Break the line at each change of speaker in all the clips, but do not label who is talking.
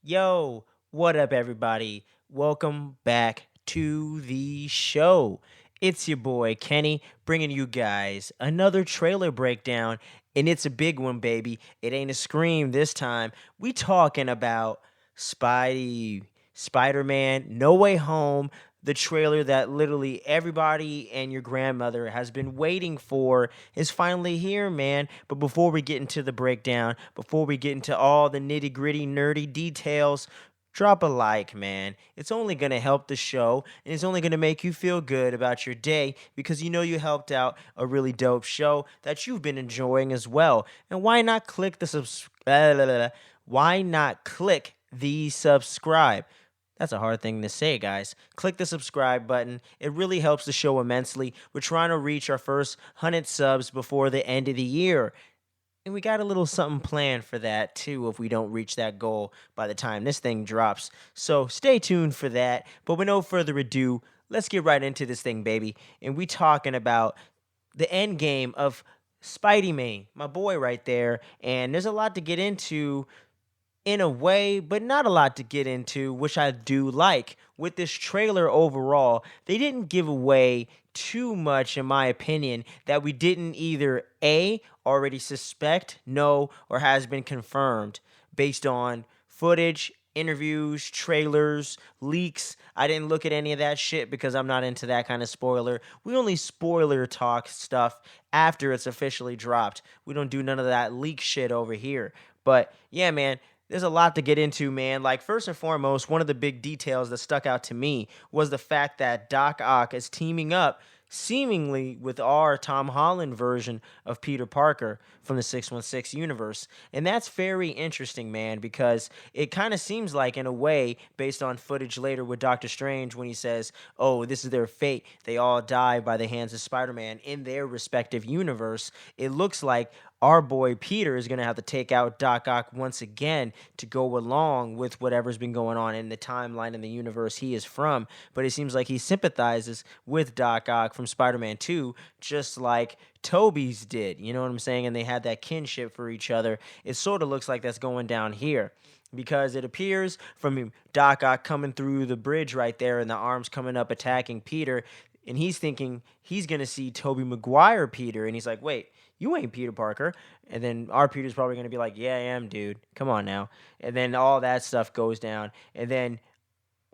Yo, what up, everybody? Welcome back to the show. It's your boy Kenny bringing you guys another trailer breakdown, and it's a big one, baby. It ain't a scream this time. We talking about Spidey, Spider-Man, No Way Home, the trailer that literally everybody and your grandmother has been waiting for is finally here, man. But before we get into the breakdown, before we get into all the nitty gritty, nerdy details, drop a like, man. It's only going to help the show and it's only going to make you feel good about your day because you know you helped out a really dope show that you've been enjoying as well. And why not click the why not click the subscribe? That's a hard thing to say, guys. Click the subscribe button. It really helps the show immensely. We're trying to reach our first 100 subs before the end of the year. And we got a little something planned for that, too, if we don't reach that goal by the time this thing drops. So stay tuned for that. But with no further ado, let's get right into this thing, baby. And we talking about the end game of Spidey Man, my boy right there. And there's a lot to get into in a way, but not a lot to get into, which I do like. With this trailer overall, they didn't give away too much, in my opinion, that we didn't either A, already suspect, know, or has been confirmed based on footage, interviews, trailers, leaks. I didn't look at any of that shit because I'm not into that kind of spoiler. We only spoiler talk stuff after it's officially dropped. We don't do none of that leak shit over here. But yeah, man, there's a lot to get into, man. Like, first and foremost, one of the big details that stuck out to me was the fact that Doc Ock is teaming up seemingly with our Tom Holland version of Peter Parker from the 616 universe. And that's very interesting, man, because it kind of seems like, in a way, based on footage later with Doctor Strange when he says, oh, this is their fate. They all die by the hands of Spider-Man in their respective universe. It looks like our boy Peter is going to have to take out Doc Ock once again to go along with whatever's been going on in the timeline and the universe he is from. But it seems like he sympathizes with Doc Ock from Spider-Man 2, just like Toby's did. You know what I'm saying? And they had that kinship for each other. It sort of looks like that's going down here, because it appears from Doc Ock coming through the bridge right there and the arms coming up attacking Peter, and he's thinking he's going to see Tobey Maguire Peter, and he's like, wait, you ain't Peter Parker. And then our Peter's probably going to be like, yeah, I am, dude. Come on now. And then all that stuff goes down. And then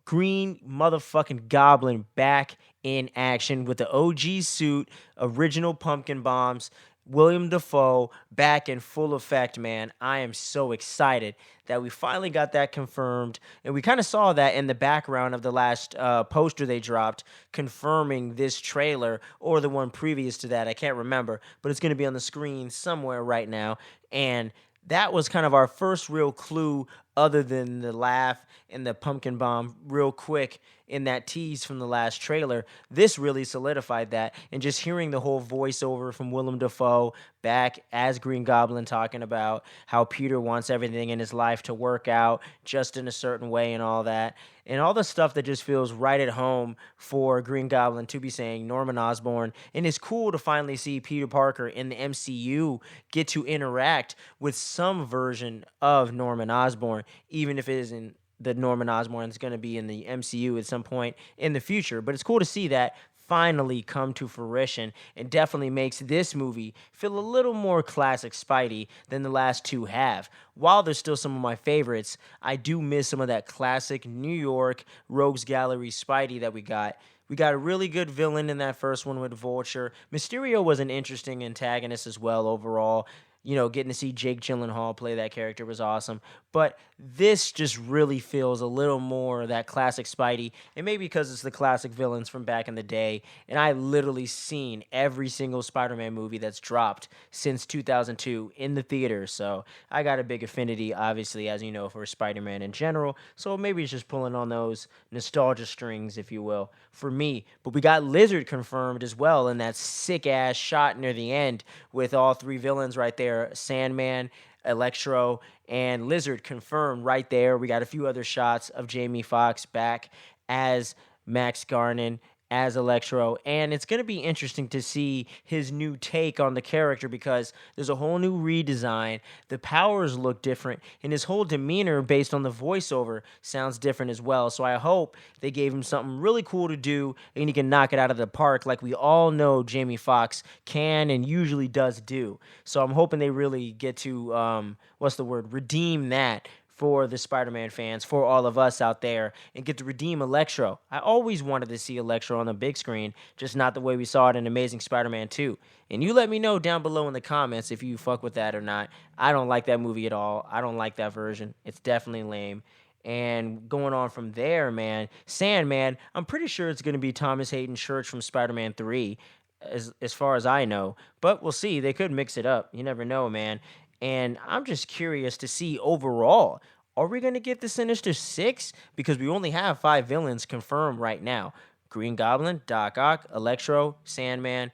Green motherfucking Goblin back in action with the OG suit, original pumpkin bombs, William Dafoe back in full effect, man. I am so excited that we finally got that confirmed. And we kind of saw that in the background of the last poster they dropped, confirming this trailer, or the one previous to that. I can't remember, but it's going to be on the screen somewhere right now. And that was kind of our first real clue, other than the laugh and the pumpkin bomb real quick in that tease from the last trailer. This really solidified that. And just hearing the whole voiceover from Willem Dafoe back as Green Goblin, talking about how Peter wants everything in his life to work out just in a certain way and all that. And all the stuff that just feels right at home for Green Goblin to be saying Norman Osborn. And it's cool to finally see Peter Parker in the MCU get to interact with some version of Norman Osborn, even if it isn't the Norman Osborn that's going to be in the MCU at some point in the future. But it's cool to see that finally come to fruition, and definitely makes this movie feel a little more classic Spidey than the last two have. While there's still some of my favorites, I do miss some of that classic New York Rogues Gallery Spidey that we got. We got a really good villain in that first one with Vulture. Mysterio was an interesting antagonist as well overall. Getting to see Jake Gyllenhaal play that character was awesome. But this just really feels a little more that classic Spidey, and maybe because it's the classic villains from back in the day. And I literally seen every single Spider-Man movie that's dropped since 2002 in the theater, so I got a big affinity, obviously, as you know, for Spider-Man in general. So maybe it's just pulling on those nostalgia strings, if you will, for me. But we got Lizard confirmed as well in that sick ass shot near the end with all three villains right there: Sandman, Electro, and Lizard confirmed right there. We got a few other shots of Jamie Foxx back as Max Garnin, as Electro, and it's going to be interesting to see his new take on the character because there's a whole new redesign. The powers look different, and his whole demeanor based on the voiceover sounds different as well. So I hope they gave him something really cool to do and he can knock it out of the park like we all know Jamie Foxx can and usually does do. So I'm hoping they really get to redeem that for the Spider-Man fans, for all of us out there, and get to redeem Electro. I always wanted to see Electro on the big screen, just not the way we saw it in Amazing Spider-Man 2. And you let me know down below in the comments if you fuck with that or not. I don't like that movie at all. I don't like that version. It's definitely lame. And going on from there, man, Sandman, I'm pretty sure it's going to be Thomas Hayden Church from Spider-Man 3, as far as I know. But we'll see. They could mix it up. You never know, man. And I'm just curious to see overall, are we going to get the Sinister Six? Because we only have five villains confirmed right now: Green Goblin, Doc Ock, Electro, Sandman,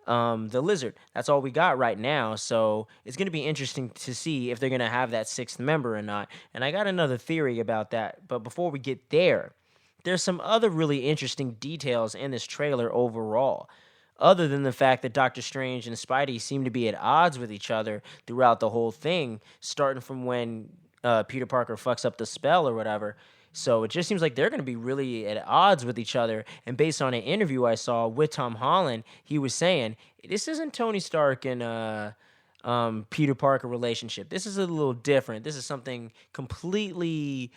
the Lizard. That's all we got right now. So it's going to be interesting to see if they're going to have that sixth member or not. And I got another theory about that. But before we get there, there's some other really interesting details in this trailer overall. Other than the fact that Doctor Strange and Spidey seem to be at odds with each other throughout the whole thing, starting from when Peter Parker fucks up the spell or whatever. So it just seems like they're going to be really at odds with each other. And based on an interview I saw with Tom Holland, he was saying this isn't Tony Stark and Peter Parker relationship. This is a little different. This is something completely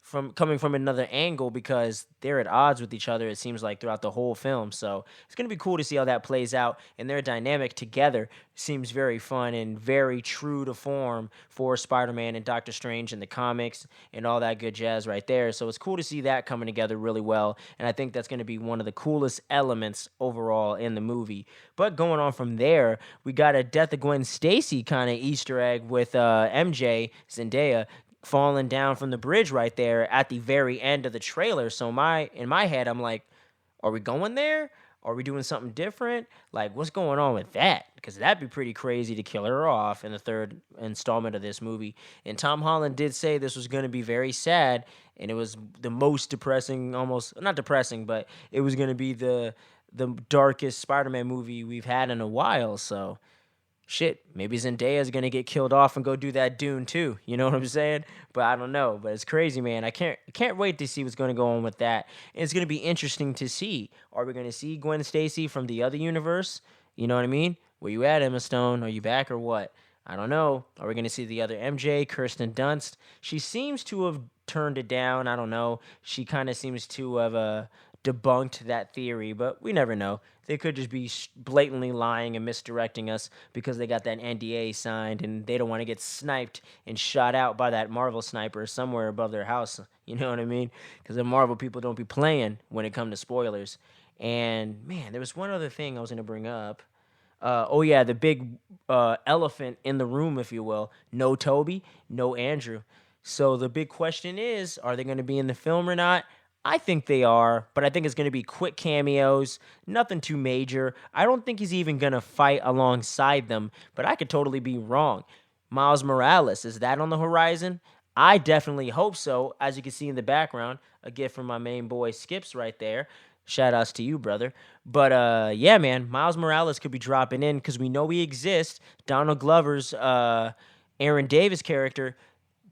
from coming from another angle because they're at odds with each other, it seems like, throughout the whole film. So it's going to be cool to see how that plays out, and their dynamic together seems very fun and very true to form for Spider-Man and Doctor Strange in the comics and all that good jazz right there. So it's cool to see that coming together really well, and I think that's going to be one of the coolest elements overall in the movie. But going on from there, we got a Death of Gwen Stacy kind of Easter egg with MJ, Zendaya, falling down from the bridge right there at the very end of the trailer. So in my head, I'm like, are we going there? Are we doing something different? Like, what's going on with that? Because that'd be pretty crazy to kill her off in the third installment of this movie. And Tom Holland did say this was going to be very sad, and it was the most depressing, almost not depressing, but it was going to be the darkest Spider-Man movie we've had in a while. So shit, maybe Zendaya is gonna get killed off and go do that Dune too. You know what I'm saying? But I don't know. But it's crazy, man. I can't wait to see what's gonna go on with that. And it's gonna be interesting to see. Are we gonna see Gwen Stacy from the other universe? You know what I mean? Where you at, Emma Stone? Are you back or what? I don't know. Are we gonna see the other MJ, Kirsten Dunst? She seems to have turned it down. I don't know. She kind of seems to have debunked that theory, but we never know. They could just be blatantly lying and misdirecting us because they got that NDA signed and they don't want to get sniped and shot out by that Marvel sniper somewhere above their house. You know what I mean? Because the Marvel people don't be playing when it comes to spoilers. And man, there was one other thing I was going to bring up. Oh yeah, the big elephant in the room, if you will. No Toby, no Andrew. So the big question is, are they going to be in the film or not? I think they are, but I think it's going to be quick cameos, nothing too major. I don't think he's even going to fight alongside them, but I could totally be wrong. Miles Morales, is that on the horizon? I definitely hope so. As you can see in the background, a gift from my main boy Skips right there. Shout outs to you, brother. But yeah, man, Miles Morales could be dropping in because we know he exists. Donald Glover's Aaron Davis character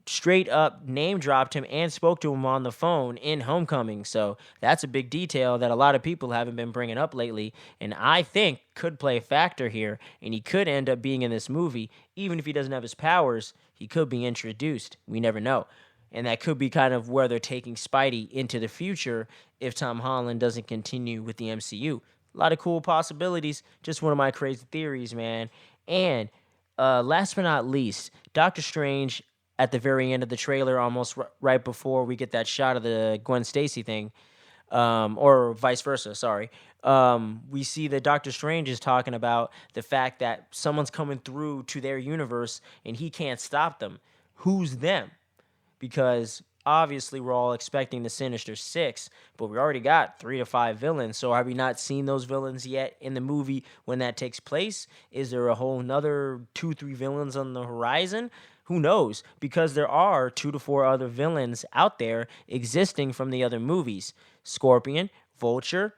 straight up name dropped him and spoke to him on the phone in Homecoming. So that's a big detail that a lot of people haven't been bringing up lately, and I think could play a factor here, and he could end up being in this movie. Even if he doesn't have his powers, he could be introduced. We never know. And that could be kind of where they're taking Spidey into the future if Tom Holland doesn't continue with the MCU. A lot of cool possibilities. Just one of my crazy theories, man. And Last but not least, Doctor Strange at the very end of the trailer, almost right before we get that shot of the Gwen Stacy thing, or vice versa. Sorry. We see that Doctor Strange is talking about the fact that someone's coming through to their universe and he can't stop them. Who's them? Because obviously we're all expecting the Sinister Six, but we already got 3 to 5 villains. So have we not seen those villains yet in the movie when that takes place? Is there a whole nother 2, 3 villains on the horizon? Who knows? Because there are 2 to 4 other villains out there existing from the other movies: Scorpion, Vulture,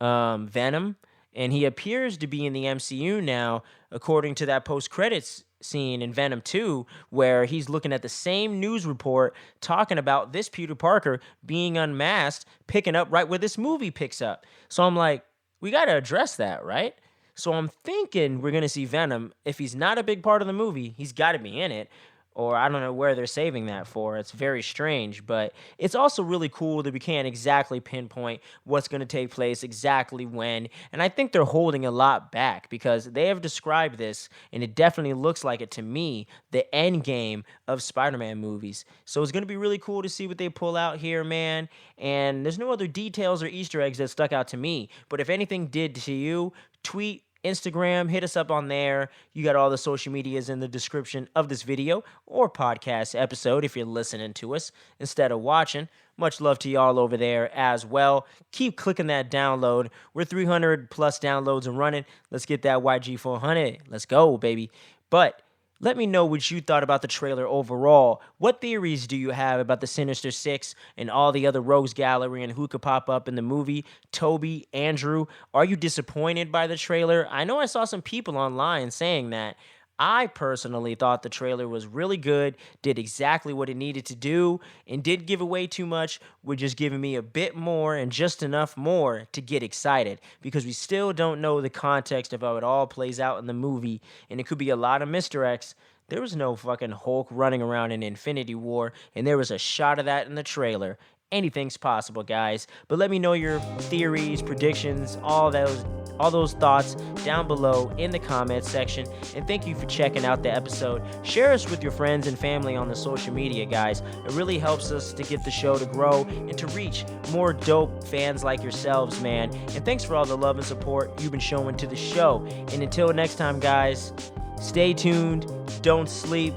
Venom, and he appears to be in the MCU now, according to that post-credits scene in Venom 2, where he's looking at the same news report talking about this Peter Parker being unmasked, picking up right where this movie picks up. So I'm like, we got to address that, right? So I'm thinking we're going to see Venom. If he's not a big part of the movie, he's got to be in it. Or I don't know where they're saving that for. It's very strange, but it's also really cool that we can't exactly pinpoint what's going to take place exactly when. And I think they're holding a lot back because they have described this, and it definitely looks like it to me, the end game of Spider-Man movies. So it's going to be really cool to see what they pull out here, man. And there's no other details or Easter eggs that stuck out to me. But if anything did to you, tweet, Instagram, hit us up on there. You got all the social medias in the description of this video or podcast episode if you're listening to us instead of watching. Much love to y'all over there as well. Keep clicking that download. We're 300 plus downloads and running. Let's get that YG400. Let's go, baby. But let me know what you thought about the trailer overall. What theories do you have about the Sinister Six and all the other rogues gallery and who could pop up in the movie? Toby, Andrew, are you disappointed by the trailer? I know I saw some people online saying that. I personally thought the trailer was really good, did exactly what it needed to do, and did give away too much, with just giving me a bit more and just enough more to get excited, because we still don't know the context of how it all plays out in the movie, and it could be a lot of misdirects. There was no fucking Hulk running around in Infinity War, and there was a shot of that in the trailer. Anything's possible, guys. But let me know your theories, predictions, all those thoughts down below in the comments section. And thank you for checking out the episode. Share us with your friends and family on the social media, guys. It really helps us to get the show to grow and to reach more dope fans like yourselves, man. And thanks for all the love and support you've been showing to the show. And until next time, guys, stay tuned, don't sleep,